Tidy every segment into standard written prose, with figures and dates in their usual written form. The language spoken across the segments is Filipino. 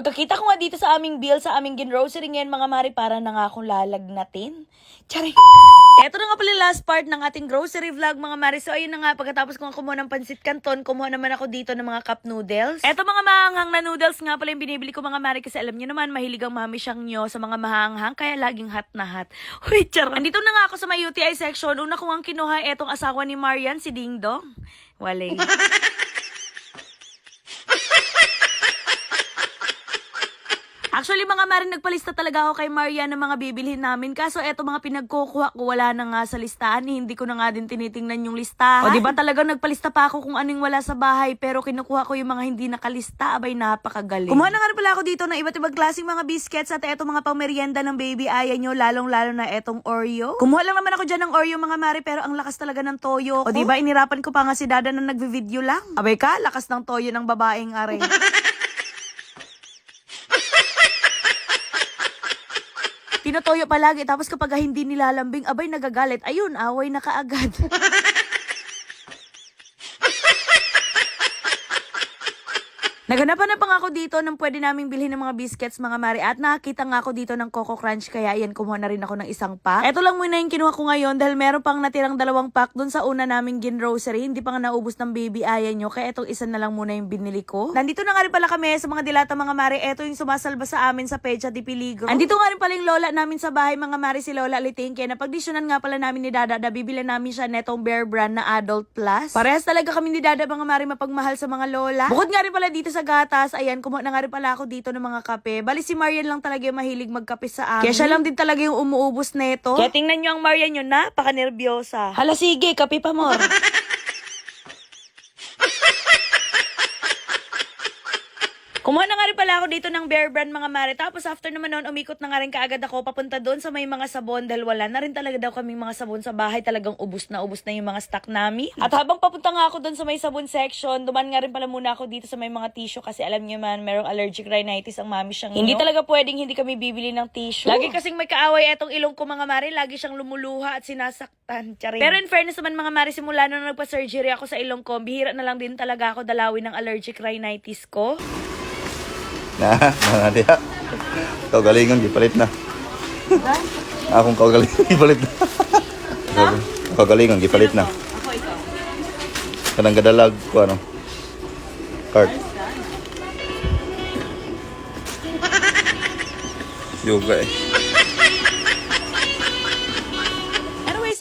Pagkakita ko nga dito sa aming bill, sa aming ginrocery ngayon mga mari, para na nga akong lalagnatin. Charing! Eto na nga pala last part ng ating grocery vlog mga mari. So ayun na nga, pagkatapos ko nga kumuha ng pansit canton, kumuha naman ako dito ng mga cup noodles. Eto mga mahanghang na noodles nga pala yung binibili ko mga mari, kasi alam niyo naman mahilig ang mami siyang nyo sa mga mahanghang, kaya laging hot na hot. Uy, charot! Andito na nga ako sa may UTI section. Una ko nga kinuha etong asawa ni Marian, si Ding Dong. Wale. Actually, mga mari, nagpalista talaga ako kay Maria ng mga bibilhin namin. Kaso, eto mga pinagkukuha ko, wala na nga sa listahan. Hindi ko na nga din tinitingnan yung listahan. O, diba talagang nagpalista pa ako kung anong wala sa bahay. Pero kinukuha ko yung mga hindi nakalista. Abay, napakagaling. Kumuha na nga pala ako dito ng iba't ibang klaseng mga biscuits at eto mga pangmerienda ng baby aya nyo. Lalong-lalo na etong Oreo. Kumuha lang naman ako dyan ng Oreo mga mari, pero ang lakas talaga ng toyo ko. O, diba, inirapan ko pa nga si Dada na nagvi-video lang. Abay ka, lakas ng toyo ng babaeng are. Tinotoyo palagi, tapos kapag hindi nilalambing, abay nagagalit. Ayun, away na kaagad. Naganapan na pa nga ako dito ng pwede naming bilhin ng mga biscuits mga mari, at nakakita nga ako dito ng Coco Crunch, kaya ayan, kumuha na rin ako ng isang pack. Ito lang muna yung kinuha ko ngayon dahil meron pang natirang 2 pack dun sa una naming ginrocery. Hindi pa nga naubos ng baby aya nyo, kaya itong isa na lang muna yung binili ko. Nandito na nga rin pala kami sa mga dilata mga mari. Ito yung sumasalba sa amin sa Pecha de Peligro. Andito nga rin pala yung lola namin sa bahay mga mari, si Lola Liting, kaya napagdisyonan nga pala namin ni Dada na bibili namin siya netong Bear Brand na Adult Plus. Parehas talaga kami ni Dada mga mari mapagmahal sa mga lola. Bukod nga rin pala dito sa gatas, ayan, kumuha na nga rin pala ako dito ng mga kape. Bali si Marian lang talaga yung mahilig magkape sa amin. Kaya siya lang din talaga yung umuubos neto. Kaya tingnan nyo ang Marian yun, napaka-nervyosa. Hala sige, kape pa more. Kumuha na nga rin pala ako dito ng Bear Brand mga mare. Tapos after naman noon, umikot na nga rin kaagad ako papunta doon sa may mga sabon dahil wala na rin talaga daw kaming mga sabon sa bahay. Talagang ubus na yung mga stock namin. At habang papunta nga ako doon sa may sabon section, duman nga rin pala muna ako dito sa may mga tissue, kasi alam niyo man, merong allergic rhinitis ang mami siyang hindi talaga pwedeng hindi kami bibili ng tissue. Lagi kasing may kaaway etong ilong ko mga mare. Lagi siyang lumuluha at sinasaktan. Charing. Pero in fairness naman mga mare, simula nung nagpa-surgery ako sa ilong ko, bihira na lang din talaga ako dalawin ng allergic rhinitis ko. Diha. Kaugalingan, gipalit na. Akong kaugalingan, gipalit na. Kaugalingan, gipalit na. Ako ikaw. Kanang gadalag ko, ano? Card. Yoga eh.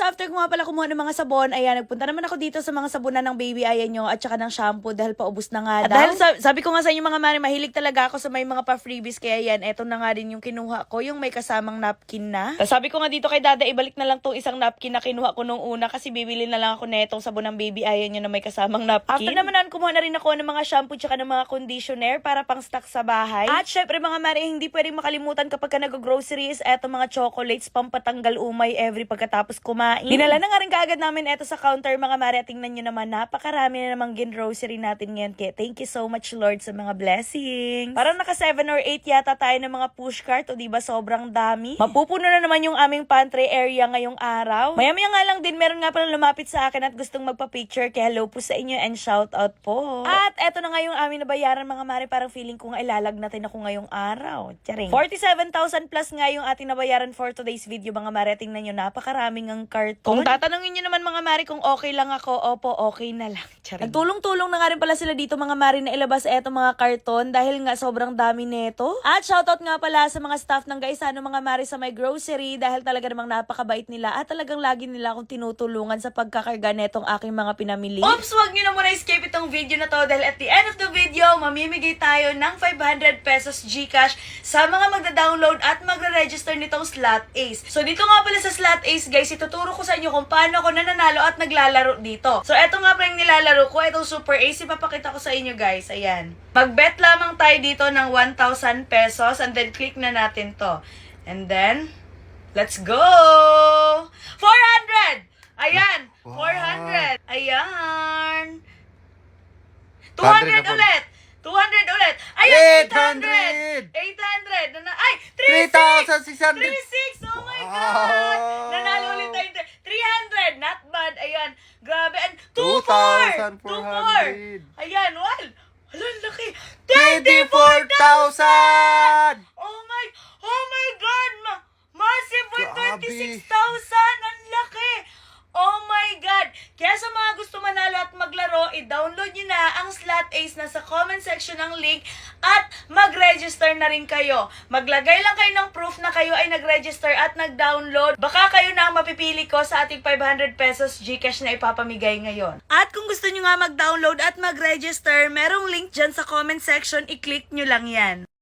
After ko nga pala kumuha ng mga sabon, ayan, nagpunta naman ako dito sa mga sabunan ng baby aya nyo at saka ng shampoo dahil paubos na nga daw. Dahil sabi ko nga sa inyo mga mari, mahilig talaga ako sa may mga pa-freebies, kaya yan, eto na nga din yung kinuha ko, yung may kasamang napkin na. Sabi ko nga dito kay Dada, ibalik na lang tong isang napkin na kinuha ko nung una, kasi bibili na lang ako netong sabon ng baby aya nyo na may kasamang napkin. After naman nun, kumuha na rin ako ng mga shampoo tsaka ng mga conditioner para pang stock sa bahay. At syempre mga mari, hindi pwedeng makalimutan kapag ka nag-groceries, eto mga chocolates, pampatanggal umay every pagkatapos kumain. Dinala na nga rin kaagad namin eto sa counter mga mari, at tingnan nyo naman, napakarami na namang ginrocery natin ngayon. Kaya thank you so much Lord sa mga blessings. Parang naka 7 or 8 yata tayo ng mga push cart, o diba sobrang dami. Mapupuno na naman yung aming pantry area ngayong araw. Maya-maya nga lang din, meron nga pala lumapit sa akin at gustong magpa-picture, kaya hello po sa inyo and shout out po. At eto na nga yung aming nabayaran mga mari, parang feeling ko nga ilalagnatin ako ngayong araw. Charing. 47,000 plus nga yung ating nabayaran for today's video mga mari. Tingnan nyo, napakaraming ang karton. Kung tatanungin nyo naman mga mari kung okay lang ako, opo, okay na lang. Charing. Nagtulong-tulong na nga rin pala sila dito mga mari na ilabas eto mga karton dahil nga sobrang dami neto. At shoutout nga pala sa mga staff ng Gaisano mga mari sa may grocery dahil talaga namang napakabait nila at talagang lagi nila akong tinutulungan sa pagkakarga netong aking mga pinamili. Oops, wag nyo na muna escape itong video na to dahil at the end of the video, mamimigay tayo ng 500 pesos GCash sa mga magda-download at magre-register nitong Slot Ace. So dito nga pala sa Slot Ace guys, ituturo ko sa inyo kung paano ako nananalo at naglalaro dito. So eto nga pala yung nilalaro ko, itong Super Ace, ipapakita ko sa inyo guys. Ayan. Mag-bet lamang tayo dito ng 1,000 pesos and then click na natin to. And then, let's go! 400! Ayan! 400! Ayan! 200 ulit! 200 ulit! Ayan! 800! 800! Ay! 3,600! 3,600! Oh my God! Nanalo ulit tayo. 300! Not bad! Ayan! Grabe! 2,400! 2,400! Ayan! Well! Alam, laki! 24,000! nyo na ang Slot Ace na sa comment section ng link at mag-register na rin kayo. Maglagay lang kayo ng proof na kayo ay nag-register at nag-download. Baka kayo na ang mapipili ko sa ating 500 pesos GCash na ipapamigay ngayon. At kung gusto nyo nga mag-download at mag-register, merong link dyan sa comment section, i-click nyo lang yan.